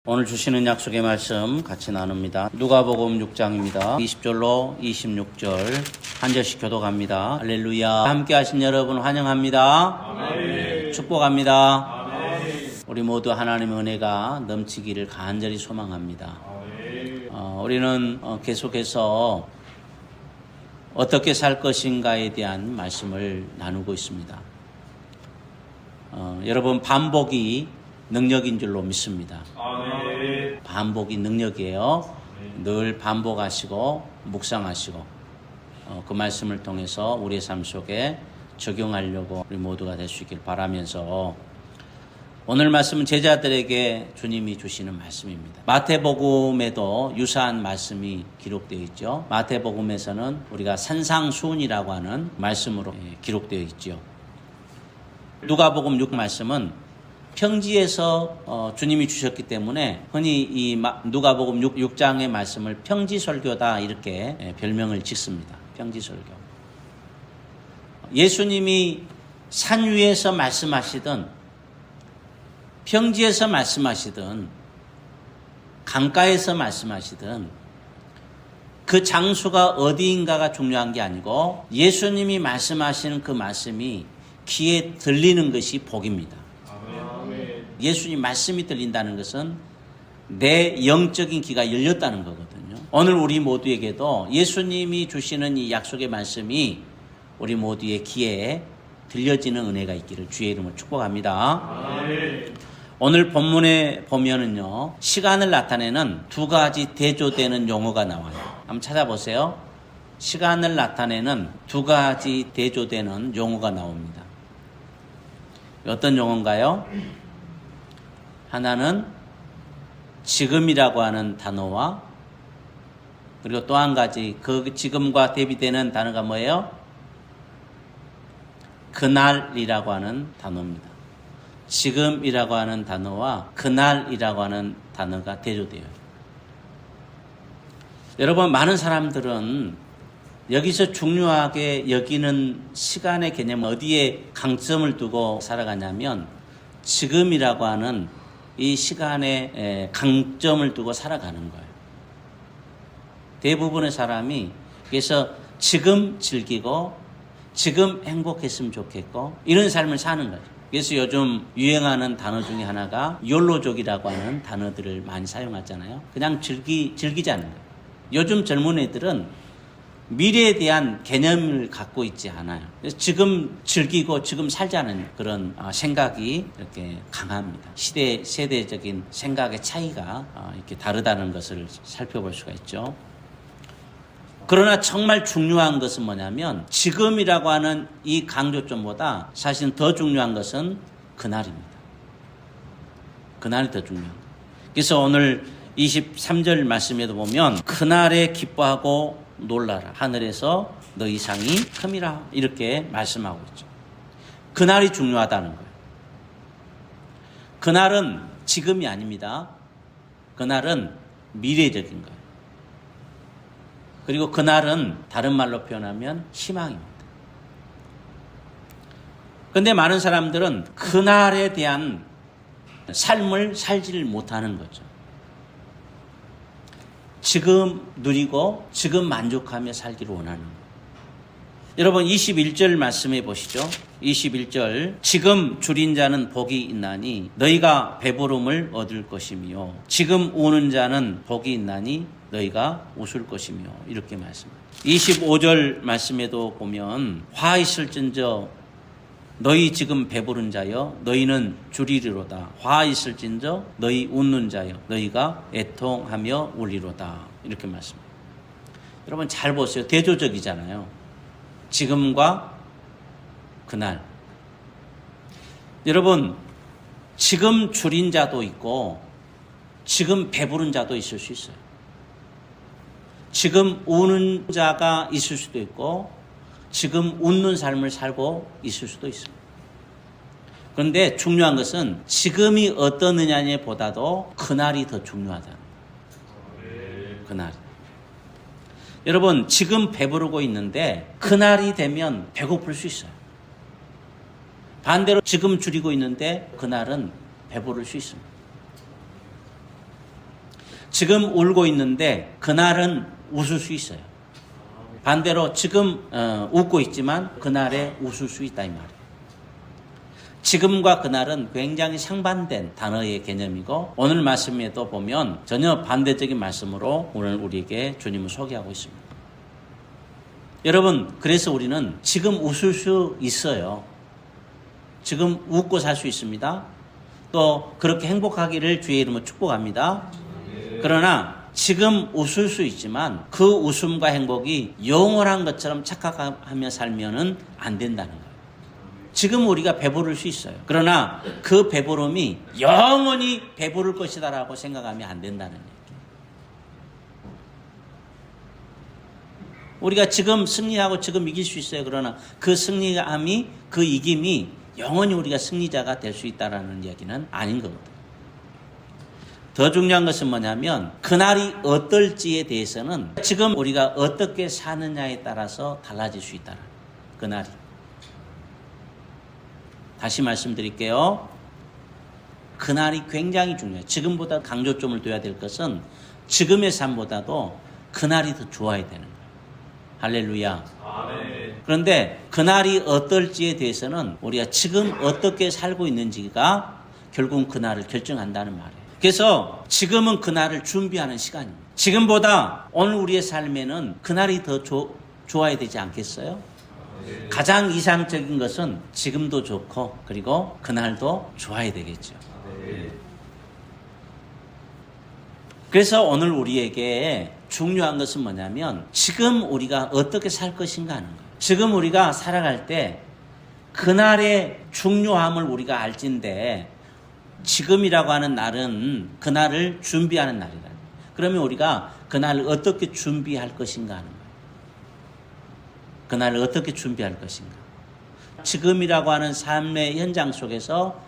오늘 주시는 약속의 말씀 같이 나눕니다. 누가복음 6장입니다. 20절로 26절 한 절씩 교독합니다. 할렐루야. 함께 하신 여러분 환영합니다. 아멘. 축복합니다. 아멘. 우리 모두 하나님의 은혜가 넘치기를 간절히 소망합니다. 우리는 계속해서 어떻게 살 것인가에 대한 말씀을 나누고 있습니다. 여러분, 반복이 능력인 줄로 믿습니다. 아멘. 반복이 능력이에요. 늘 반복하시고 묵상하시고 그 말씀을 통해서 우리의 삶 속에 적용하려고 우리 모두가 될 수 있길 바라면서 오늘 말씀은 제자들에게 주님이 주시는 말씀입니다. 마태복음에도 유사한 말씀이 기록되어 있죠. 마태복음에서는 우리가 산상수훈이라고 하는 말씀으로 기록되어 있죠. 누가복음 6 말씀은 평지에서 주님이 주셨기 때문에 흔히 이 누가복음 6장의 말씀을 평지설교다 이렇게 별명을 짓습니다. 평지설교. 예수님이 산 위에서 말씀하시든 평지에서 말씀하시든 강가에서 말씀하시든 그 장소가 어디인가가 중요한 게 아니고 예수님이 말씀하시는 그 말씀이 귀에 들리는 것이 복입니다. 예수님 말씀이 들린다는 것은 내 영적인 귀가 열렸다는 거거든요. 오늘 우리 모두에게도 예수님이 주시는 이 약속의 말씀이 우리 모두의 귀에 들려지는 은혜가 있기를 주의 이름으로 축복합니다. 아멘. 오늘 본문에 보면은요, 시간을 나타내는 두 가지 대조되는 용어가 나와요. 한번 찾아보세요. 시간을 나타내는 두 가지 대조되는 용어가 나옵니다. 어떤 용어인가요? 하나는 지금이라고 하는 단어와 그리고 또 한 가지 그 지금과 대비되는 단어가 뭐예요? 그날이라고 하는 단어입니다. 지금이라고 하는 단어와 그날이라고 하는 단어가 대조돼요. 여러분, 많은 사람들은 여기서 중요하게 여기는 시간의 개념 어디에 강점을 두고 살아가냐면 지금이라고 하는 이 시간에 강점을 두고 살아가는 거예요. 대부분의 사람이 그래서 지금 즐기고 지금 행복했으면 좋겠고 이런 삶을 사는 거죠. 그래서 요즘 유행하는 단어 중에 하나가 욜로족이라고 하는 단어들을 많이 사용하잖아요. 그냥 즐기자는 거예요. 요즘 젊은 애들은 미래에 대한 개념을 갖고 있지 않아요. 그래서 지금 즐기고 지금 살자는 그런 생각이 이렇게 강합니다. 세대적인 생각의 차이가 이렇게 다르다는 것을 살펴볼 수가 있죠. 그러나 정말 중요한 것은 뭐냐면 지금이라고 하는 이 강조점보다 사실은 더 중요한 것은 그날입니다. 그날이 더 중요한 거예요. 그래서 오늘 23절 말씀에도 보면 그날에 기뻐하고 놀라라. 하늘에서 너희 상이 큼이라. 이렇게 말씀하고 있죠. 그날이 중요하다는 거예요. 그날은 지금이 아닙니다. 그날은 미래적인 거예요. 그리고 그날은 다른 말로 표현하면 희망입니다. 그런데 많은 사람들은 그날에 대한 삶을 살지를 못하는 거죠. 지금 누리고 지금 만족하며 살기를 원하는 거예요. 여러분 21절 말씀해 보시죠. 21절 지금 줄인 자는 복이 있나니 너희가 배부름을 얻을 것이며 지금 우는 자는 복이 있나니 너희가 웃을 것이며 이렇게 말씀합니다. 25절 말씀에도 보면 화 있을진저 너희 지금 배부른 자여 너희는 줄이리로다. 화 있을진저 너희 웃는 자여 너희가 애통하며 울리로다. 이렇게 말씀합니다. 여러분 잘 보세요. 대조적이잖아요. 지금과 그날. 여러분 지금 줄인 자도 있고 지금 배부른 자도 있을 수 있어요. 지금 우는 자가 있을 수도 있고 지금 웃는 삶을 살고 있을 수도 있습니다. 그런데 중요한 것은 지금이 어떠느냐에 보다도 그날이 더 중요하다. 그날. 여러분 지금 배부르고 있는데 그날이 되면 배고플 수 있어요. 반대로 지금 줄이고 있는데 그날은 배부를 수 있습니다. 지금 울고 있는데 그날은 웃을 수 있어요. 반대로 지금 웃고 있지만 그날에 웃을 수 있다 이 말이에요. 지금과 그날은 굉장히 상반된 단어의 개념이고 오늘 말씀에도 보면 전혀 반대적인 말씀으로 오늘 우리에게 주님을 소개하고 있습니다. 여러분, 그래서 우리는 지금 웃을 수 있어요. 지금 웃고 살 수 있습니다. 또 그렇게 행복하기를 주의 이름으로 축복합니다. 그러나 지금 웃을 수 있지만 그 웃음과 행복이 영원한 것처럼 착각하며 살면은 안 된다는 거예요. 지금 우리가 배부를 수 있어요. 그러나 그 배부름이 영원히 배부를 것이다라고 생각하면 안 된다는 얘기예요. 우리가 지금 승리하고 지금 이길 수 있어요. 그러나 그 승리함이, 그 이김이 영원히 우리가 승리자가 될 수 있다는 얘기는 아닌 거거든요. 더 중요한 것은 뭐냐면 그날이 어떨지에 대해서는 지금 우리가 어떻게 사느냐에 따라서 달라질 수 있다는 그날이. 다시 말씀드릴게요. 그날이 굉장히 중요해요. 지금보다 강조점을 둬야 될 것은 지금의 삶보다도 그날이 더 좋아야 되는 거예요. 할렐루야. 아멘. 그런데 그날이 어떨지에 대해서는 우리가 지금 어떻게 살고 있는지가 결국은 그날을 결정한다는 말이에요. 그래서 지금은 그날을 준비하는 시간입니다. 지금보다 오늘 우리의 삶에는 그날이 더 좋아야 되지 않겠어요? 가장 이상적인 것은 지금도 좋고 그리고 그날도 좋아야 되겠죠. 그래서 오늘 우리에게 중요한 것은 뭐냐면 지금 우리가 어떻게 살 것인가 하는 거예요. 지금 우리가 살아갈 때 그날의 중요함을 우리가 알진데 지금이라고 하는 날은 그날을 준비하는 날이다. 그러면 우리가 그날을 어떻게 준비할 것인가 하는 거예요. 그날을 어떻게 준비할 것인가. 지금이라고 하는 삶의 현장 속에서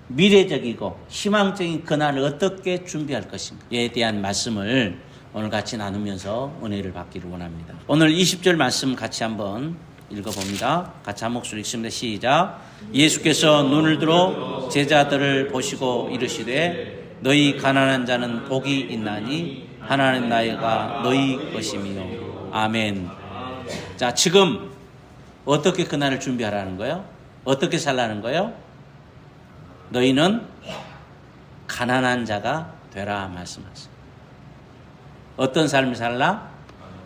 미래적이고 희망적인 그날을 어떻게 준비할 것인가에 대한 말씀을 오늘 같이 나누면서 은혜를 받기를 원합니다. 오늘 20절 말씀 같이 한번 읽어봅니다. 같이 한 목소리 읽습니다. 시작. 예수께서 눈을 들어 제자들을 보시고 이르시되 너희 가난한 자는 복이 있나니 하나님 나라가 너희 것이며. 아멘. 자, 지금 어떻게 그날을 준비하라는 거예요? 어떻게 살라는 거예요? 너희는 가난한 자가 되라 말씀하세요. 어떤 삶을 살라?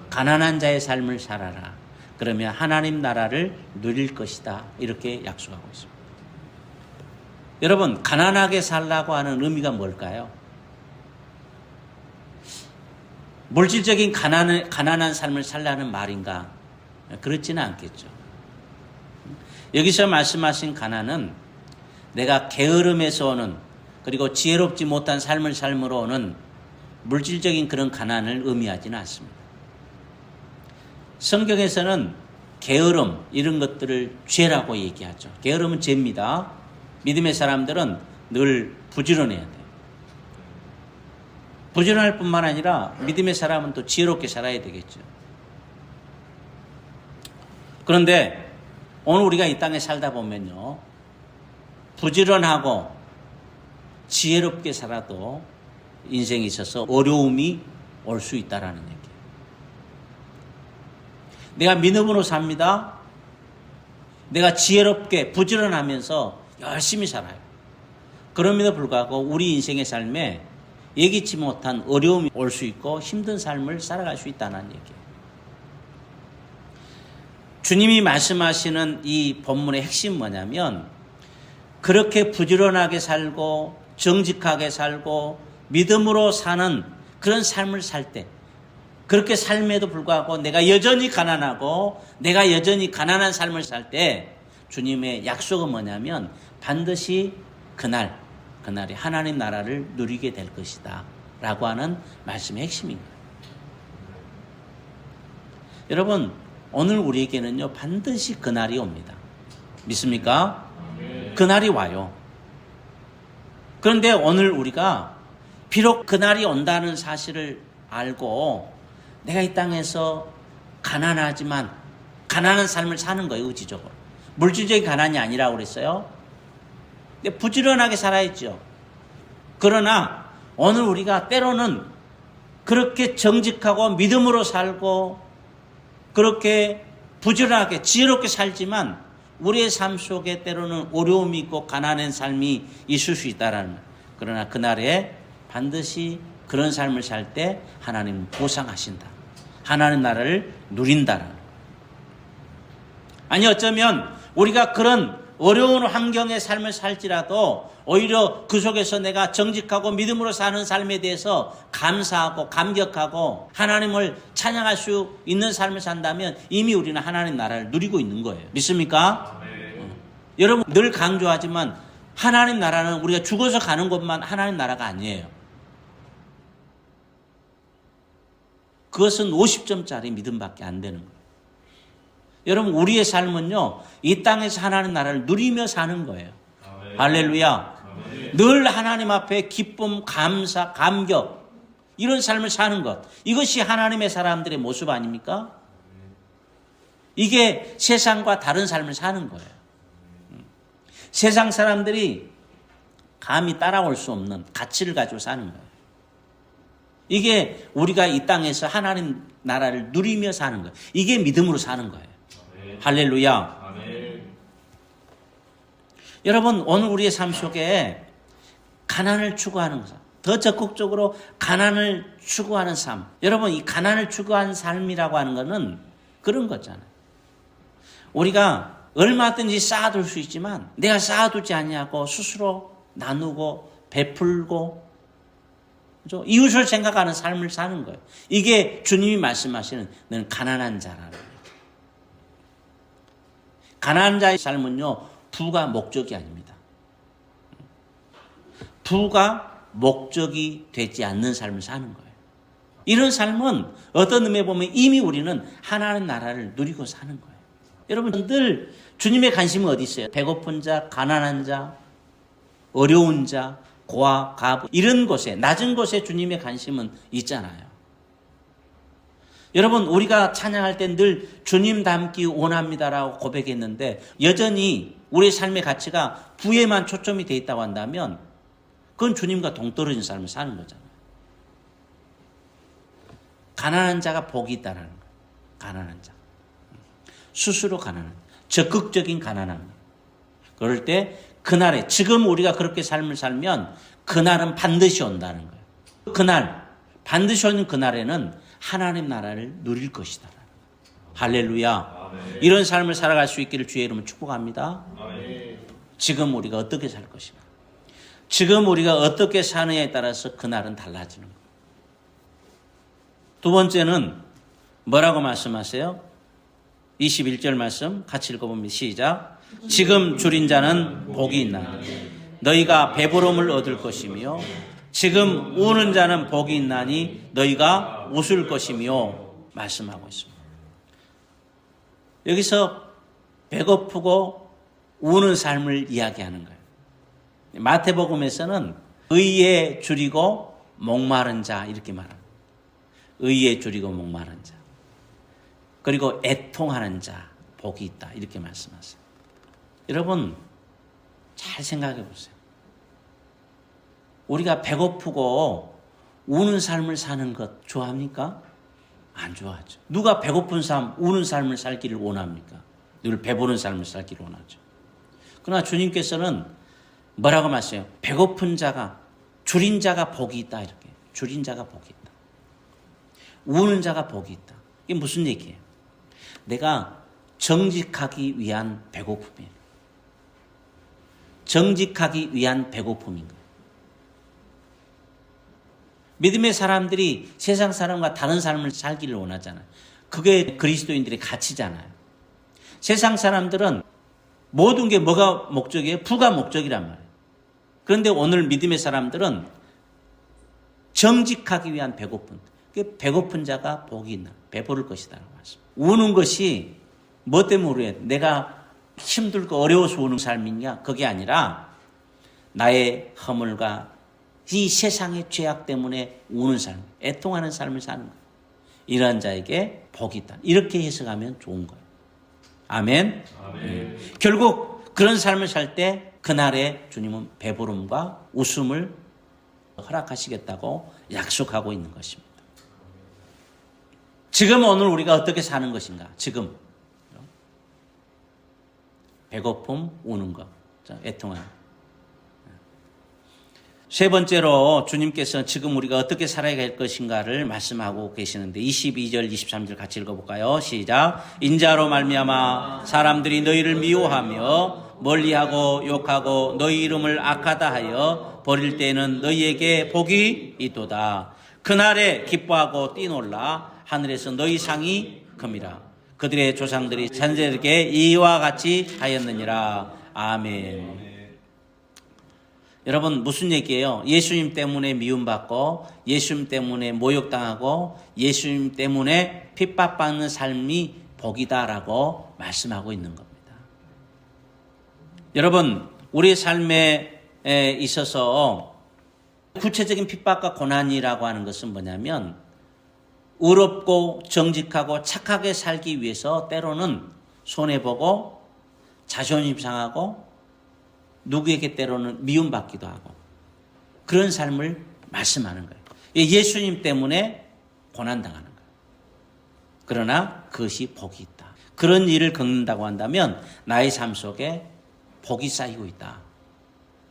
가난한 자의 삶을 살아라. 그러면 하나님 나라를 누릴 것이다. 이렇게 약속하고 있습니다. 여러분, 가난하게 살라고 하는 의미가 뭘까요? 물질적인 가난한 삶을 살라는 말인가? 그렇지는 않겠죠. 여기서 말씀하신 가난은 내가 게으름에서 오는 그리고 지혜롭지 못한 삶을 삶으로 오는 물질적인 그런 가난을 의미하지는 않습니다. 성경에서는 게으름 이런 것들을 죄라고 얘기하죠. 게으름은 죄입니다. 믿음의 사람들은 늘 부지런해야 돼요. 부지런할 뿐만 아니라 믿음의 사람은 또 지혜롭게 살아야 되겠죠. 그런데 오늘 우리가 이 땅에 살다 보면요, 부지런하고 지혜롭게 살아도 인생에 있어서 어려움이 올 수 있다라는 얘기예요. 내가 믿음으로 삽니다. 내가 지혜롭게 부지런하면서 열심히 살아요. 그럼에도 불구하고 우리 인생의 삶에 예기치 못한 어려움이 올 수 있고 힘든 삶을 살아갈 수 있다는 얘기예요. 주님이 말씀하시는 이 본문의 핵심은 뭐냐면 그렇게 부지런하게 살고 정직하게 살고 믿음으로 사는 그런 삶을 살 때, 그렇게 삶에도 불구하고 내가 여전히 가난하고 내가 여전히 가난한 삶을 살 때 주님의 약속은 뭐냐면 반드시 그날이 하나님 나라를 누리게 될 것이다 라고 하는 말씀의 핵심입니다. 여러분, 오늘 우리에게는요 반드시 그날이 옵니다. 믿습니까? 그날이 와요. 그런데 오늘 우리가 비록 그날이 온다는 사실을 알고 내가 이 땅에서 가난하지만 가난한 삶을 사는 거예요. 의지적으로. 물질적인 가난이 아니라고 그랬어요. 근데 부지런하게 살아야죠. 그러나 오늘 우리가 때로는 그렇게 정직하고 믿음으로 살고 그렇게 부지런하게 지혜롭게 살지만 우리의 삶 속에 때로는 어려움이 있고 가난한 삶이 있을 수 있다라는 거예요. 그러나 그날에 반드시 그런 삶을 살 때 하나님은 보상하신다. 하나님 나라를 누린다라는 거예요. 아니 어쩌면 우리가 그런 어려운 환경의 삶을 살지라도 오히려 그 속에서 내가 정직하고 믿음으로 사는 삶에 대해서 감사하고 감격하고 하나님을 찬양할 수 있는 삶을 산다면 이미 우리는 하나님 나라를 누리고 있는 거예요. 믿습니까? 여러분 늘 강조하지만 하나님 나라는 우리가 죽어서 가는 것만 하나님 나라가 아니에요. 그것은 50점짜리 믿음밖에 안 되는 거예요. 여러분 우리의 삶은요 이 땅에서 하나님 나라를 누리며 사는 거예요. 할렐루야. 늘 하나님 앞에 기쁨, 감사, 감격 이런 삶을 사는 것, 이것이 하나님의 사람들의 모습 아닙니까? 이게 세상과 다른 삶을 사는 거예요. 세상 사람들이 감히 따라올 수 없는 가치를 가지고 사는 거예요. 이게 우리가 이 땅에서 하나님 나라를 누리며 사는 거예요. 이게 믿음으로 사는 거예요. 할렐루야. 아멘. 여러분 오늘 우리의 삶 속에 가난을 추구하는 삶, 더 적극적으로 가난을 추구하는 삶. 여러분 이 가난을 추구하는 삶이라고 하는 것은 그런 거잖아요. 우리가 얼마든지 쌓아둘 수 있지만 내가 쌓아두지 않냐고 스스로 나누고 베풀고 그렇죠? 이웃을 생각하는 삶을 사는 거예요. 이게 주님이 말씀하시는 너는 가난한 자라는 거예요. 가난한 자의 삶은요 부가 목적이 아닙니다. 부가 목적이 되지 않는 삶을 사는 거예요. 이런 삶은 어떤 의미에 보면 이미 우리는 하나님 나라를 누리고 사는 거예요. 여러분 늘 주님의 관심은 어디 있어요? 배고픈 자, 가난한 자, 어려운 자, 고아, 가부 이런 곳에 낮은 곳에 주님의 관심은 있잖아요. 여러분 우리가 찬양할 때 늘 주님 닮기 원합니다라고 고백했는데 여전히 우리의 삶의 가치가 부에만 초점이 돼 있다고 한다면 그건 주님과 동떨어진 삶을 사는 거잖아요. 가난한 자가 복이 있다는 거예요. 가난한 자. 스스로 가난한 적극적인 가난함. 그럴 때 그날에 지금 우리가 그렇게 삶을 살면 그날은 반드시 온다는 거예요. 그날 반드시 오는 그날에는 하나님 나라를 누릴 것이다. 할렐루야. 아멘. 이런 삶을 살아갈 수 있기를 주의 이름으로 축복합니다. 아멘. 지금 우리가 어떻게 살 것인가. 지금 우리가 어떻게 사느냐에 따라서 그날은 달라지는 거예요. 두 번째는 뭐라고 말씀하세요? 21절 말씀 같이 읽어봅니다. 시작. 지금 줄인 자는 복이 있나니 너희가 배부름을 얻을 것이며 지금 우는 자는 복이 있나니 너희가 웃을 것이며 말씀하고 있습니다. 여기서 배고프고 우는 삶을 이야기하는 거예요. 마태복음에서는 의에 줄이고 목마른 자 이렇게 말합니다. 의에 줄이고 목마른 자 그리고 애통하는 자 복이 있다 이렇게 말씀하세요. 여러분 잘 생각해 보세요. 우리가 배고프고 우는 삶을 사는 것 좋아합니까? 안 좋아하죠. 누가 배고픈 삶, 우는 삶을 살기를 원합니까? 늘 배부른 삶을 살기를 원하죠. 그러나 주님께서는 뭐라고 말씀해요? 배고픈 자가, 줄인 자가 복이 있다 이렇게. 줄인 자가 복이 있다. 우는 자가 복이 있다. 이게 무슨 얘기예요? 내가 정직하기 위한 배고픔이에요. 정직하기 위한 배고픔인 거예요. 믿음의 사람들이 세상 사람과 다른 삶을 살기를 원하잖아요. 그게 그리스도인들의 가치잖아요. 세상 사람들은 모든 게 뭐가 목적이에요? 부가 목적이란 말이에요. 그런데 오늘 믿음의 사람들은 정직하기 위한 배고픔. 배고픈 자가 복이 있나? 배부를 것이다. 우는 것이 뭐 때문에 우려? 내가 힘들고 어려워서 우는 삶이냐? 그게 아니라 나의 허물과 이 세상의 죄악 때문에 우는 삶, 애통하는 삶을 사는 거예요. 이러한 자에게 복이 있다. 이렇게 해석하면 좋은 거예요. 아멘. 아멘. 결국 그런 삶을 살 때 그날에 주님은 배부름과 웃음을 허락하시겠다고 약속하고 있는 것입니다. 지금 오늘 우리가 어떻게 사는 것인가? 지금. 배고픔, 우는 것. 애통함. 세 번째로 주님께서 지금 우리가 어떻게 살아야 할 것인가를 말씀하고 계시는데 22절, 23절 같이 읽어볼까요? 시작. 인자로 말미암아 사람들이 너희를 미워하며 멀리하고 욕하고 너희 이름을 악하다 하여 버릴 때에는 너희에게 복이 있도다. 그날에 기뻐하고 뛰놀라 하늘에서 너희 상이 큽니다. 그들의 조상들이 선지자들에게 이와 같이 하였느니라. 아멘. 여러분 무슨 얘기예요? 예수님 때문에 미움받고 예수님 때문에 모욕당하고 예수님 때문에 핍박받는 삶이 복이다라고 말씀하고 있는 겁니다. 여러분 우리의 삶에 있어서 구체적인 핍박과 고난이라고 하는 것은 뭐냐면 의롭고 정직하고 착하게 살기 위해서 때로는 손해보고 자존심 상하고 누구에게 때로는 미움받기도 하고 그런 삶을 말씀하는 거예요. 예수님 때문에 고난당하는 거예요. 그러나 그것이 복이 있다. 그런 일을 겪는다고 한다면 나의 삶 속에 복이 쌓이고 있다.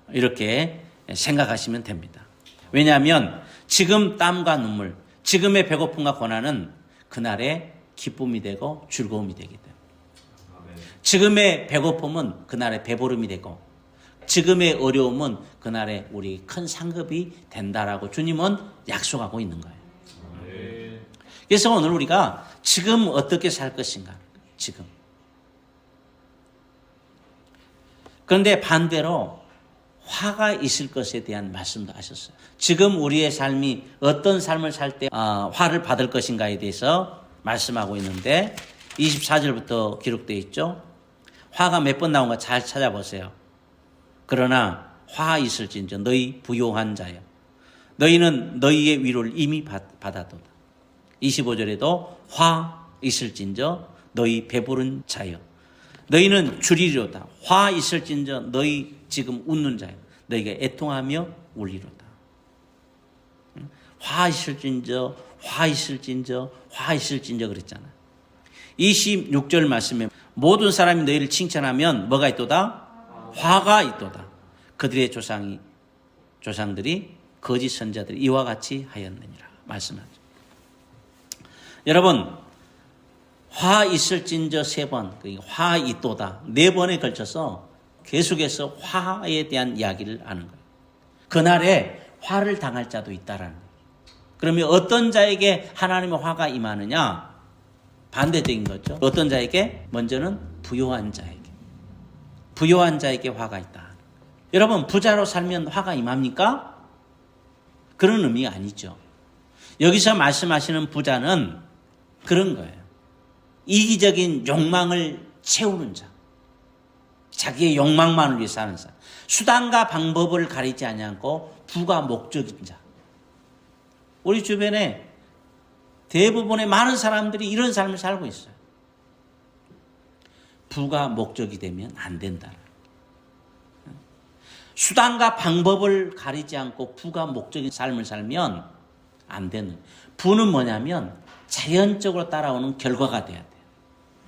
이렇게 생각하시면 됩니다. 왜냐하면 지금 땀과 눈물, 지금의 배고픔과 고난은 그날의 기쁨이 되고 즐거움이 되기 때문에 지금의 배고픔은 그날의 배부름이 되고 지금의 어려움은 그날에 우리 큰 상급이 된다라고 주님은 약속하고 있는 거예요. 그래서 오늘 우리가 지금 어떻게 살 것인가? 지금. 그런데 반대로 화가 있을 것에 대한 말씀도 하셨어요. 지금 우리의 삶이 어떤 삶을 살 때 화를 받을 것인가에 대해서 말씀하고 있는데 24절부터 기록되어 있죠. 화가 몇 번 나온가 잘 찾아보세요. 그러나 화 있을진저 너희 부요한 자여 너희는 너희의 위로를 이미 받아도다. 25절에도 화 있을진저 너희 배부른 자여 너희는 줄이려다. 화 있을진저 너희 지금 웃는 자여 너희가 애통하며 울리로다. 화 있을진저 화 있을진저 화 있을진저 그랬잖아. 26절 말씀에 모든 사람이 너희를 칭찬하면 뭐가 있도다? 화가 있도다. 그들의 조상들이 거짓 선자들이 이와 같이 하였느니라 말씀하죠. 여러분 화 있을진저 3번, 화 있도다 4번에 걸쳐서 계속해서 화에 대한 이야기를 하는 거예요. 그날에 화를 당할 자도 있다라는 거예요. 그러면 어떤 자에게 하나님의 화가 임하느냐? 반대적인 거죠. 어떤 자에게? 먼저는 부요한 자에게. 부요한 자에게 화가 있다. 여러분 부자로 살면 화가 임합니까? 그런 의미가 아니죠. 여기서 말씀하시는 부자는 그런 거예요. 이기적인 욕망을 채우는 자. 자기의 욕망만을 위해 사는 자. 수단과 방법을 가리지 않고 부가 목적인 자. 우리 주변에 대부분의 많은 사람들이 이런 삶을 살고 있어요. 부가 목적이 되면 안 된다. 수단과 방법을 가리지 않고 부가 목적인 삶을 살면 안 되는. 부는 뭐냐면 자연적으로 따라오는 결과가 돼야 돼요.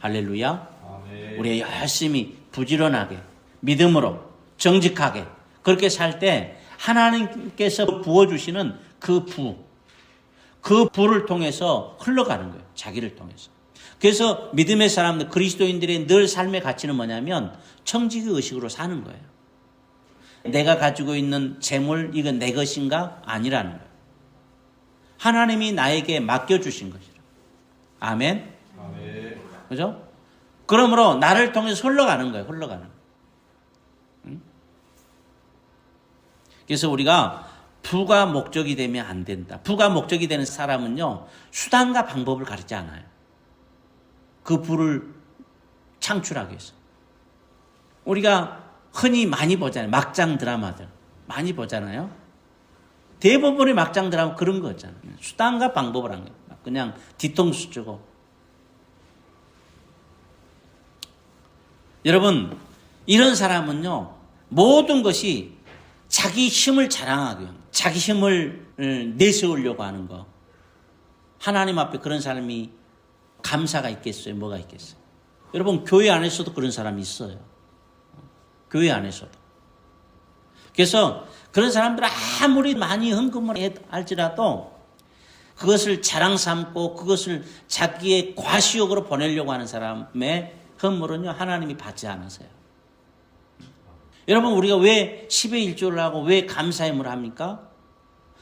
할렐루야. 아멘. 우리가 열심히 부지런하게 믿음으로 정직하게 그렇게 살 때 하나님께서 부어주시는 그 부를 통해서 흘러가는 거예요. 자기를 통해서. 그래서 믿음의 사람들, 그리스도인들의 늘 삶의 가치는 뭐냐면 청지기 의식으로 사는 거예요. 내가 가지고 있는 재물, 이건 내 것인가? 아니라는 거예요. 하나님이 나에게 맡겨주신 것이죠. 아멘? 아멘. 그죠? 그러므로 나를 통해서 흘러가는 거예요. 흘러가는 거예요. 응? 그래서 우리가 부가 목적이 되면 안 된다. 부가 목적이 되는 사람은요, 수단과 방법을 가리지 않아요. 그 부를 창출하기 위해서. 우리가 흔히 많이 보잖아요. 막장 드라마들. 많이 보잖아요. 대부분의 막장 드라마 그런 거 있잖아요. 수단과 방법을 한 거예요. 그냥 뒤통수 주고. 여러분, 이런 사람은요, 모든 것이 자기 힘을 자랑하기 위한, 자기 힘을 내세우려고 하는 거. 하나님 앞에 그런 사람이 감사가 있겠어요? 뭐가 있겠어요? 여러분, 교회 안에서도 그런 사람이 있어요. 교회 안에서도. 그래서 그런 사람들 아무리 많이 헌금을 할지라도 그것을 자랑 삼고 그것을 자기의 과시욕으로 보내려고 하는 사람의 헌물은요, 하나님이 받지 않으세요. 여러분, 우리가 왜 10의 1조를 하고 왜 감사임을 합니까?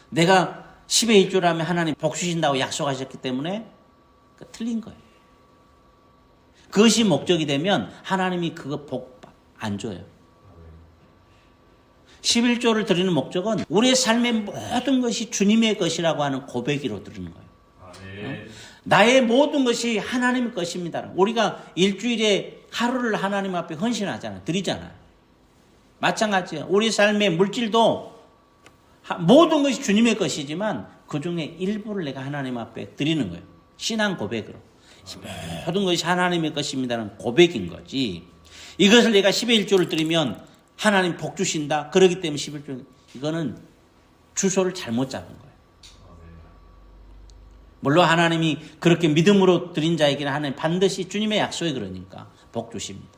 내가 10의 1조를 하면 하나님 복 주신다고 약속하셨기 때문에 틀린 거예요. 그것이 목적이 되면 하나님이 그거 복 안 줘요. 11조를 드리는 목적은 우리의 삶의 모든 것이 주님의 것이라고 하는 고백으로 드리는 거예요. 나의 모든 것이 하나님의 것입니다. 우리가 일주일에 하루를 하나님 앞에 헌신하잖아요. 드리잖아요. 마찬가지예요. 우리 삶의 물질도 모든 것이 주님의 것이지만 그 중에 일부를 내가 하나님 앞에 드리는 거예요. 신앙 고백으로. 모든 것이 하나님의 것입니다는 고백인 거지. 이것을 내가 10의 1조를 드리면 하나님 복 주신다. 그러기 때문에 11조. 이거는 주소를 잘못 잡은 거예요. 물론 하나님이 그렇게 믿음으로 드린 자에게는 하나님 반드시 주님의 약속이 그러니까 복 주십니다.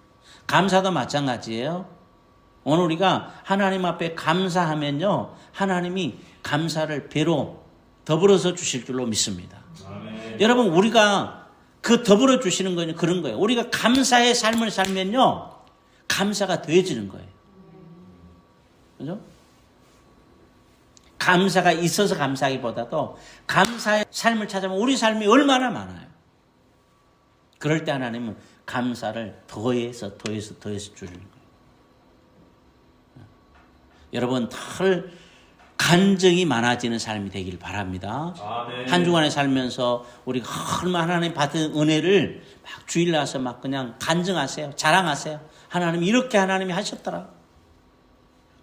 감사도 마찬가지예요. 오늘 우리가 하나님 앞에 감사하면요, 하나님이 감사를 배로 더불어서 주실 줄로 믿습니다. 아멘. 여러분, 우리가 그 더불어 주시는 건 그런 거예요. 우리가 감사의 삶을 살면요, 감사가 더해지는 거예요. 그죠? 감사가 있어서 감사하기보다도 감사의 삶을 찾아보면 우리 삶이 얼마나 많아요. 그럴 때 하나님은 감사를 더해서 주는 거예요. 여러분, 덜 간증이 많아지는 삶이 되길 바랍니다. 아멘. 한 주간에 살면서 우리가 얼마나 하나님 받은 은혜를 막 주일 나서 막 그냥 간증하세요. 자랑하세요. 하나님이 이렇게 하나님이 하셨더라.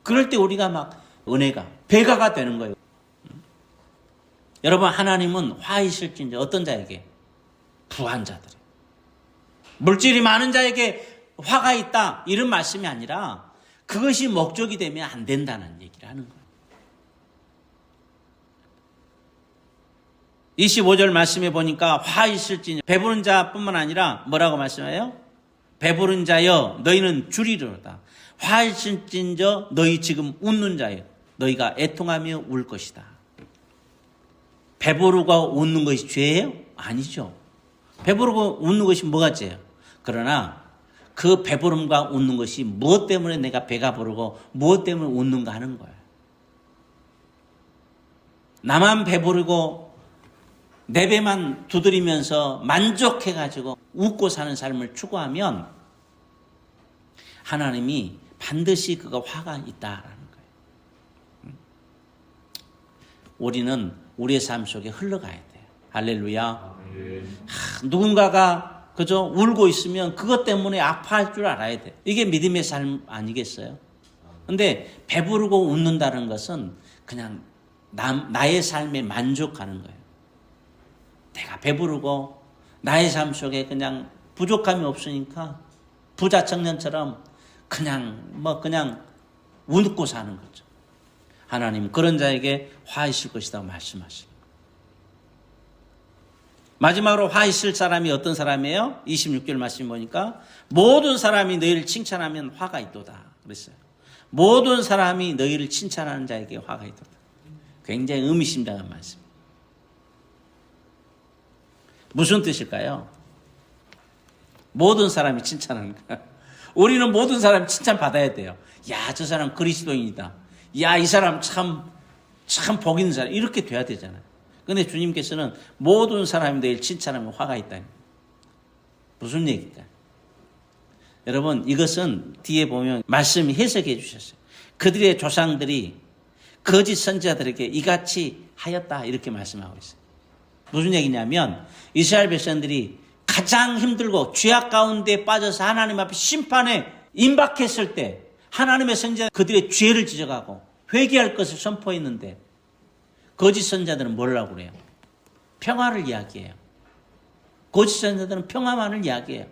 그럴 때 우리가 막 은혜가 배가가 되는 거예요. 여러분, 하나님은 화 있을진저 어떤 자에게? 부한 자들이에요. 물질이 많은 자에게 화가 있다 이런 말씀이 아니라 그것이 목적이 되면 안 된다는 얘기를 하는 거예요. 25절 말씀해 보니까 화 있을지니 배부른 자뿐만 아니라 뭐라고 말씀해요? 배부른 자여 너희는 줄이리로다. 화 있을진저 너희 지금 웃는 자여 너희가 애통하며 울 것이다. 배부르고 웃는 것이 죄예요? 아니죠. 배부르고 웃는 것이 뭐가 죄예요? 그러나 그 배부름과 웃는 것이 무엇 때문에 내가 배가 부르고 무엇 때문에 웃는가 하는 거예요. 나만 배부르고 내 배만 두드리면서 만족해가지고 웃고 사는 삶을 추구하면 하나님이 반드시 그거 화가 있다라는 거예요. 우리는 우리의 삶 속에 흘러가야 돼요. 할렐루야. 누군가가 그저 울고 있으면 그것 때문에 아파할 줄 알아야 돼요. 이게 믿음의 삶 아니겠어요? 근데 배부르고 웃는다는 것은 그냥 나의 삶에 만족하는 거예요. 내가 배부르고 나의 삶 속에 그냥 부족함이 없으니까 부자 청년처럼 그냥 웃고 사는 거죠. 하나님 그런 자에게 화 있을 것이라고 말씀하십니다. 마지막으로 화 있을 사람이 어떤 사람이에요? 26절 말씀 보니까 모든 사람이 너희를 칭찬하면 화가 있도다 그랬어요. 모든 사람이 너희를 칭찬하는 자에게 화가 있도다. 굉장히 의미심장한 말씀. 무슨 뜻일까요? 모든 사람이 칭찬하는 거야. 우리는 모든 사람이 칭찬받아야 돼요. 야, 저 사람 그리스도인이다. 야, 이 사람 참 복 있는 사람. 이렇게 돼야 되잖아요. 근데 주님께서는 모든 사람이 너희를 칭찬하면 화가 있다. 무슨 얘기일까요? 여러분, 이것은 뒤에 보면 말씀이 해석해 주셨어요. 그들의 조상들이 거짓 선지자들에게 이같이 하였다 이렇게 말씀하고 있어요. 무슨 얘기냐면 이스라엘 백성들이 가장 힘들고 죄악 가운데 빠져서 하나님 앞에 심판에 임박했을 때 하나님의 선지자 그들의 죄를 지적하고 회개할 것을 선포했는데 거짓 선지자들은 뭐라고 그래요? 평화를 이야기해요. 거짓 선지자들은 평화만을 이야기해요.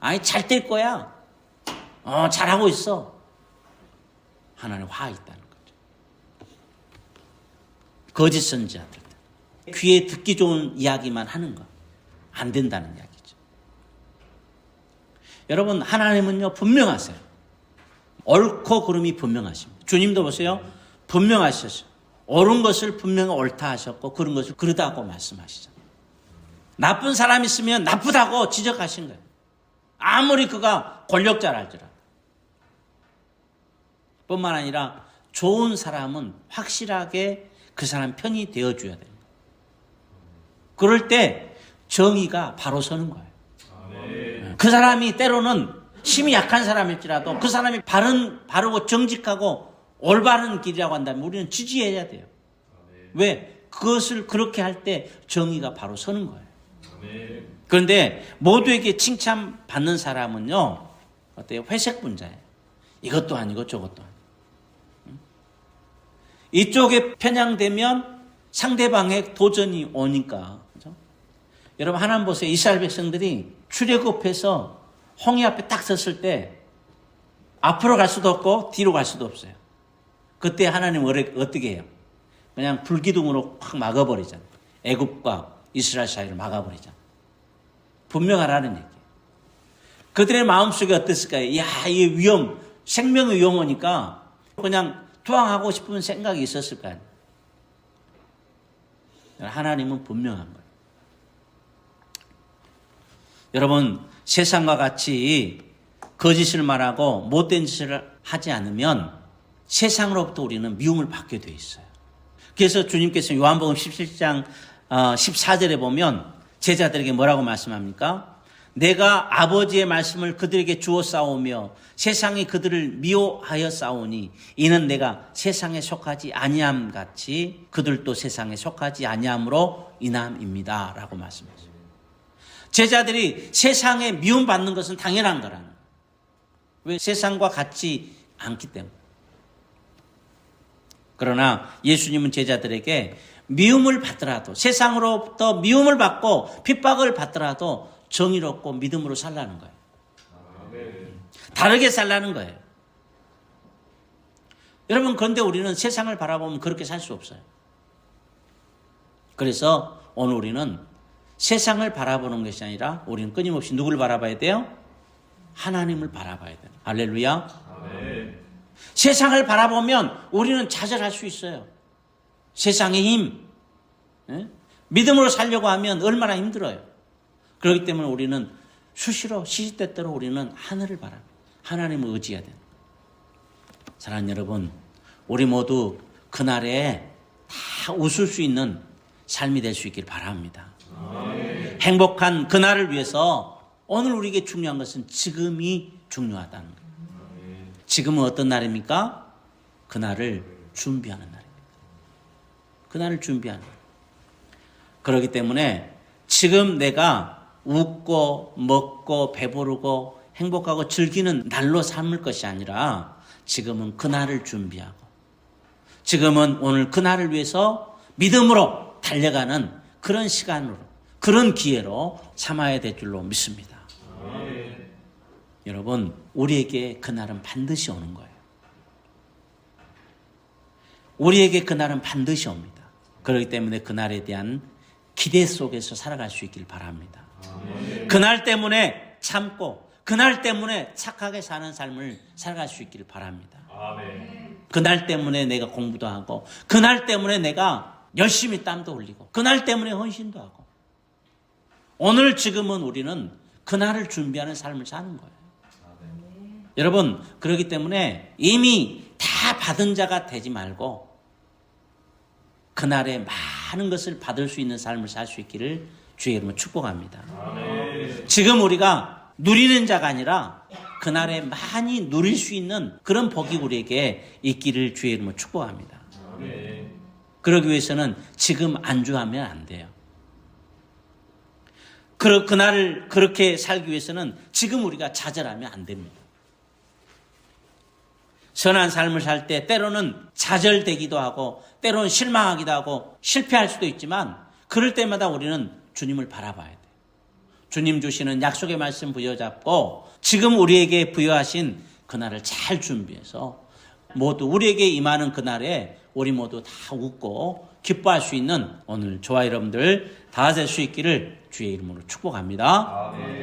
아니 잘 될 거야. 잘하고 있어. 하나님 화 있다는 거죠. 거짓 선지자들. 귀에 듣기 좋은 이야기만 하는 거. 안 된다는 이야기죠. 여러분, 하나님은요, 분명하세요. 옳고 그름이 분명하십니다. 주님도 보세요. 분명하셨어요. 옳은 것을 분명히 옳다 하셨고 그런 것을 그르다고 말씀하시잖아요. 나쁜 사람이 있으면 나쁘다고 지적하신 거예요. 아무리 그가 권력자랄지라도. 뿐만 아니라 좋은 사람은 확실하게 그 사람 편이 되어줘야 됩니다. 그럴 때 정의가 바로 서는 거예요. 그 사람이 때로는 힘이 약한 사람일지라도 그 사람이 바르고 정직하고 올바른 길이라고 한다면 우리는 지지해야 돼요. 왜? 그것을 그렇게 할 때 정의가 바로 서는 거예요. 그런데 모두에게 칭찬받는 사람은요, 어때요? 회색 분자예요. 이것도 아니고 저것도 아니고. 이쪽에 편향되면 상대방의 도전이 오니까. 그렇죠? 여러분, 하나님 보세요. 이스라엘 백성들이 출애굽해서 홍해 앞에 딱 섰을 때 앞으로 갈 수도 없고 뒤로 갈 수도 없어요. 그때 하나님은 어떻게 해요? 그냥 불기둥으로 확 막아버리잖아요. 애굽과 이스라엘 사이를 막아버리잖아요. 분명하라는 얘기예요. 그들의 마음속에 어땠을까요? 야, 이 위험, 생명의 위험 오니까 그냥 투항하고 싶은 생각이 있었을 거 아니에요. 하나님은 분명한 거예요. 여러분, 세상과 같이 거짓을 말하고 못된 짓을 하지 않으면 세상으로부터 우리는 미움을 받게 돼 있어요. 그래서 주님께서 요한복음 17장 14절에 보면 제자들에게 뭐라고 말씀합니까? 내가 아버지의 말씀을 그들에게 주어 싸우며 세상이 그들을 미워하여 싸우니 이는 내가 세상에 속하지 아니함 같이 그들도 세상에 속하지 아니함으로 인함입니다. 라고 말씀하셨어요. 제자들이 세상에 미움받는 것은 당연한 거라는 거예요. 왜? 세상과 같지 않기 때문에. 그러나 예수님은 제자들에게 미움을 받더라도 세상으로부터 미움을 받고 핍박을 받더라도 정의롭고 믿음으로 살라는 거예요. 다르게 살라는 거예요. 여러분, 그런데 우리는 세상을 바라보면 그렇게 살 수 없어요. 그래서 오늘 우리는 세상을 바라보는 것이 아니라 우리는 끊임없이 누구를 바라봐야 돼요? 하나님을 바라봐야 돼요. 할렐루야. 아멘. 세상을 바라보면 우리는 좌절할 수 있어요. 세상의 힘, 믿음으로 살려고 하면 얼마나 힘들어요. 그렇기 때문에 우리는 수시로 시시때때로 우리는 하늘을 바랍니다. 하나님을 의지해야 돼요. 사랑하는 여러분, 우리 모두 그날에 다 웃을 수 있는 삶이 될 수 있길 바랍니다. 아멘. 행복한 그날을 위해서 오늘 우리에게 중요한 것은 지금이 중요하다는 거예요. 지금은 어떤 날입니까? 그날을 준비하는 날입니다. 그날을 준비하는 날. 그렇기 때문에 지금 내가 웃고 먹고 배부르고 행복하고 즐기는 날로 삼을 것이 아니라 지금은 그날을 준비하고 지금은 오늘 그날을 위해서 믿음으로 달려가는 그런 시간으로 그런 기회로 삼아야 될 줄로 믿습니다. 여러분, 우리에게 그날은 반드시 오는 거예요. 우리에게 그날은 반드시 옵니다. 그렇기 때문에 그날에 대한 기대 속에서 살아갈 수 있길 바랍니다. 그날 때문에 참고 그날 때문에 착하게 사는 삶을 살아갈 수 있길 바랍니다. 그날 때문에 내가 공부도 하고 그날 때문에 내가 열심히 땀도 흘리고 그날 때문에 헌신도 하고 오늘 지금은 우리는 그날을 준비하는 삶을 사는 거예요. 여러분, 그렇기 때문에 이미 다 받은 자가 되지 말고 그날에 많은 것을 받을 수 있는 삶을 살 수 있기를 주의 이름으로 축복합니다. 지금 우리가 누리는 자가 아니라 그날에 많이 누릴 수 있는 그런 복이 우리에게 있기를 주의 이름으로 축복합니다. 그러기 위해서는 지금 안주하면 안 돼요. 그날을 그렇게 살기 위해서는 지금 우리가 좌절하면 안 됩니다. 선한 삶을 살 때 때로는 좌절되기도 하고 때로는 실망하기도 하고 실패할 수도 있지만 그럴 때마다 우리는 주님을 바라봐야 돼요. 주님 주시는 약속의 말씀 부여잡고 지금 우리에게 부여하신 그날을 잘 준비해서 모두 우리에게 임하는 그날에 우리 모두 다 웃고 기뻐할 수 있는 오늘 저와 여러분들 다 될 수 있기를 주의 이름으로 축복합니다.